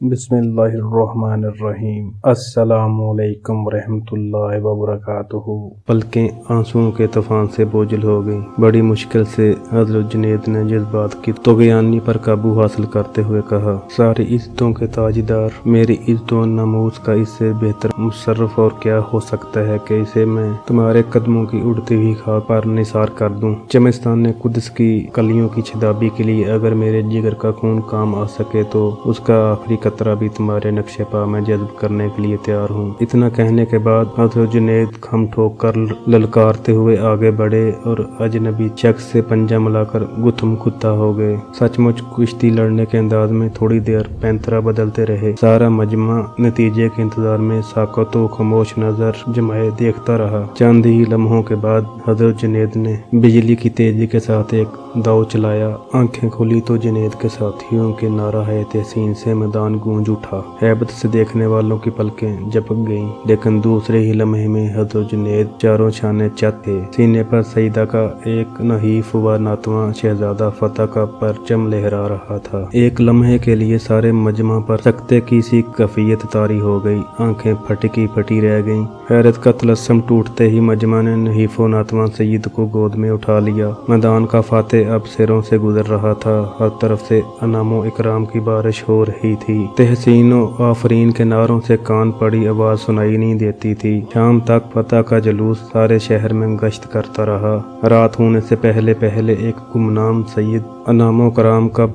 بسم اللہ الرحمن الرحیم۔ السلام علیکم ورحمۃ اللہ وبرکاتہ۔ پلکیں آنسوؤں کے طوفان سے بوجھل ہو گئیں۔ بڑی مشکل سے حضرت جنید نے جذبات کی طغیانی پر قابو حاصل کرتے ہوئے کہا، ساری عزتوں کے تاجدار، میری عزت و ناموس کا اس سے بہتر مصرف اور کیا ہو سکتا ہے کہ اسے میں تمہارے قدموں کی اڑتی ہوئی خاک پر نثار کر دوں۔ چمستان قدس کی کلیوں کی چھدابی کے لیے اگر میرے جگر کا خون کام آ سکے تو اس کا آخری قطرہ بھی تمہارے نقشے پا میں جذب کرنے کے لیے تیار ہوں۔ اتنا کہنے کے بعد حضرت جنید خم ٹھوک کر للکارتے ہوئے آگے بڑھے اور اجنبی شخص سے پنجہ ملا کر گتھم گتھا ہو گئے۔ سچ مچ کشتی لڑنے کے انداز میں تھوڑی دیر پینترا بدلتے رہے۔ سارا مجمع نتیجے کے انتظار میں ساکت و خاموش نظر جمائے دیکھتا رہا۔ چند ہی لمحوں کے بعد حضرت جنید نے بجلی کی تیزی کے ساتھ ایک داؤ چلایا۔ آنکھیں کھلی تو جنید کے ساتھیوں کے نعرہ تحسین سے میدان گونج اٹھا۔ ہیبت سے دیکھنے والوں کی پلکیں جھپک گئیں، لیکن دوسرے ہی لمحے میں حضرت جنید چاروں شانے چت تھے۔ سینے پر سیدہ کا ایک نحیف و ناتواں شہزادہ فتح کا پرچم لہرا رہا تھا۔ ایک لمحے کے لیے سارے مجمع پر سکتے کی سی کیفیت طاری ہو گئی۔ آنکھیں پھٹی کی پھٹی رہ گئیں۔ حیرت کا طلسم ٹوٹتے ہی مجمع نے نحیف و ناتواں سید کو گود میں اٹھا لیا۔ میدان کا فاتح اب سروں سے گزر رہا تھا۔ ہر طرف سے انعام و اکرام کی بارش ہو رہی تھی۔ تحسین و آفرین کے نعروں سے کان پڑی آواز سنائی نہیں دیتی تھی۔ شام تک فتح کا جلوس سارے شہر میں گشت کرتا رہا۔ رات ہونے سے پہلے پہلے ایک گمنام سید انعام و کرام کا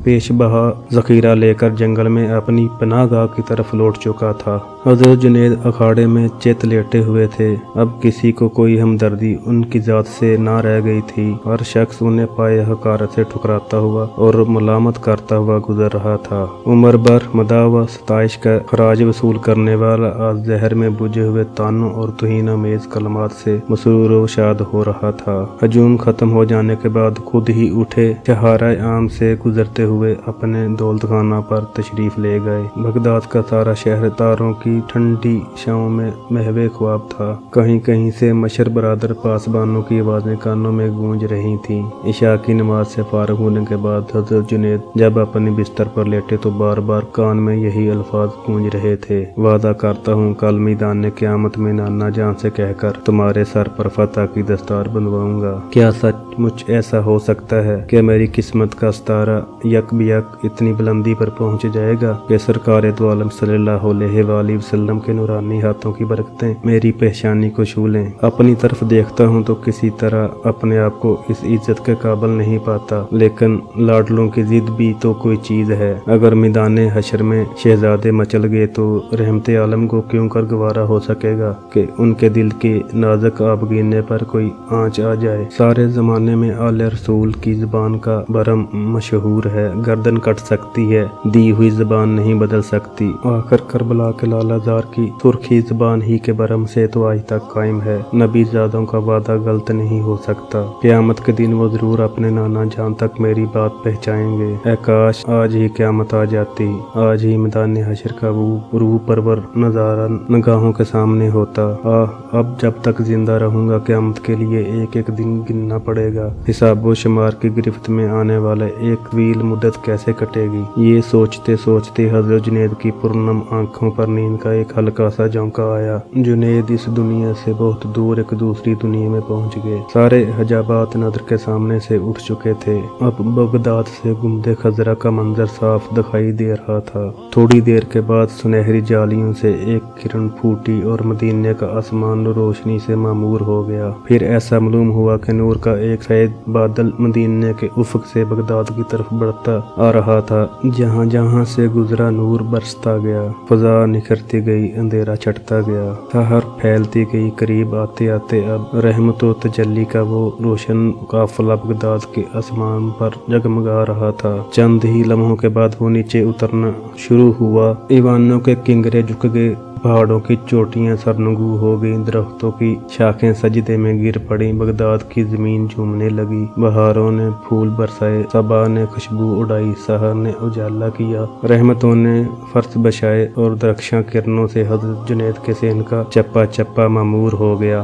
پیش بہا ذخیرہ لے کر جنگل میں اپنی پناہ گاہ کی طرف لوٹ چکا تھا۔ حضرت جنید اکھاڑے میں چت لیٹے ہوئے تھے۔ اب کسی کو کوئی ہمدردی ان کی ذات سے نہ رہ گئی تھی۔ ہر شخص انہیں پائے حقارت سے ٹھکراتا ہوا اور ملامت کرتا ہوا گزر رہا تھا۔ عمر بھر مداح و ستائش کا خراج وصول کرنے والا آج زہر میں بجھے ہوئے طعنوں اور توہین آمیز کلمات سے مسرور و شاد ہو رہا تھا۔ ہجوم ختم ہو جانے کے بعد خود ہی اٹھے شہارہ عام سے گزرتے ہوئے اپنے دولت خانہ پر تشریف لے گئے۔ بغداد کا سارا شہر تاروں کی ٹھنڈی چھاؤں میں محو خواب تھا۔ کہیں کہیں سے مشر برادر پاسبانوں کی آوازیں کانوں میں گونج رہی تھیں۔ عشاء کی نماز سے فارغ ہونے کے بعد حضرت جنید جب اپنے بستر پر لیٹے تو بار بار کان میں یہی الفاظ گونج رہے تھے، وعدہ کرتا ہوں کل میدان قیامت میں نانا جان سے کہہ کر تمہارے سر پر فتح کی دستار بندھواؤں گا۔ کیا سچ مچ ایسا ہو سکتا ہے کہ میری قسمت کا ستارہ یک بیک اتنی بلندی پر پہنچ جائے گا کہ سرکار دو عالم صلی اللہ علیہ وآلہ وسلم کے نورانی ہاتھوں کی برکتیں میری پیشانی کو چھو لیں؟ اپنی طرف دیکھتا ہوں تو کسی طرح اپنے آپ کو اس عزت کے قابل نہیں پاتا، لیکن لاڈلوں کی ضد بھی تو کوئی چیز ہے۔ اگر میدان حشر میں شہزادے مچل گئے تو رحمت عالم کو کیوں کر گوارا ہو سکے گا کہ ان کے دل کے نازک آبگینے پر کوئی آنچ آ جائے۔ سارے زمانے میں آل رسول کی زبان کا برم مشہور ہے، گردن کٹ سکتی ہے، دی ہوئی زبان نہیں بدل سکتی۔ آخر کربلا کے لالہ زار کی سرخی زبان ہی کے برم سے تو آج تک قائم ہے۔ نبی زادوں کا وعدہ غلط نہیں ہو سکتا۔ قیامت کے دن وہ ضرور اپنے نانا جان تک میری بات پہنچائیں گے۔ اے کاش آج ہی قیامت آ جاتی، آج ہی میدان حشر کا وہ روح پرور نظارہ نگاہوں کے سامنے ہوتا۔ اب جب تک زندہ رہوں گا قیامت کے لیے ایک ایک دن گننا پڑے گا۔ حساب و شمار کی گرفت میں آنے والے ایک طویل مدت کیسے کٹے گی؟ یہ سوچتے سوچتے حضرت جنید کی پرنم آنکھوں پر نیند کا ایک ہلکا سا جھونکا آیا۔ جنید اس دنیا سے بہت دور ایک دوسری دنیا میں پہنچ گئے۔ سارے حجابات نظر کے سامنے سے اٹھ چکے تھے۔ اب بغداد سے گنبد خضرا کا منظر صاف دکھائی دے رہا تھا۔ تھوڑی دیر کے بعد سنہری جالیوں سے ایک کرن پھوٹی اور مدینے کا آسمان روشنی سے معمور ہو گیا۔ پھر ایسا معلوم ہوا کہ نور کا ایک سفید بادل مدینے کے افق سے بغداد کی طرف بڑھتا آ رہا تھا۔ جہاں جہاں سے گزرا نور برستا گیا، فضا نکھرتی گئی، اندھیرا چھٹتا گیا، سحر پھیلتی گئی۔ قریب آتے آتے اب رحمت و تجلی کا وہ روشن قافلہ بغداد کے آسمان پر جگمگا رہا تھا۔ چند ہی لمحوں کے بعد وہ نیچے اترنا شروع ہوا۔ ایوانوں کے کنگرے جھک گئے، پہاڑوں کی چوٹیاں سرنگو ہو گئیں، درختوں کی شاخیں سجدے میں گر پڑیں، بغداد کی زمین جھومنے لگی۔ بہاروں نے پھول برسائے، صبا نے خوشبو اڑائی، سحر نے اجالا کیا، رحمتوں نے فرش بچھائے اور درخشاں کرنوں سے حضرت جنید کے صحن کا چپا چپا معمور ہو گیا۔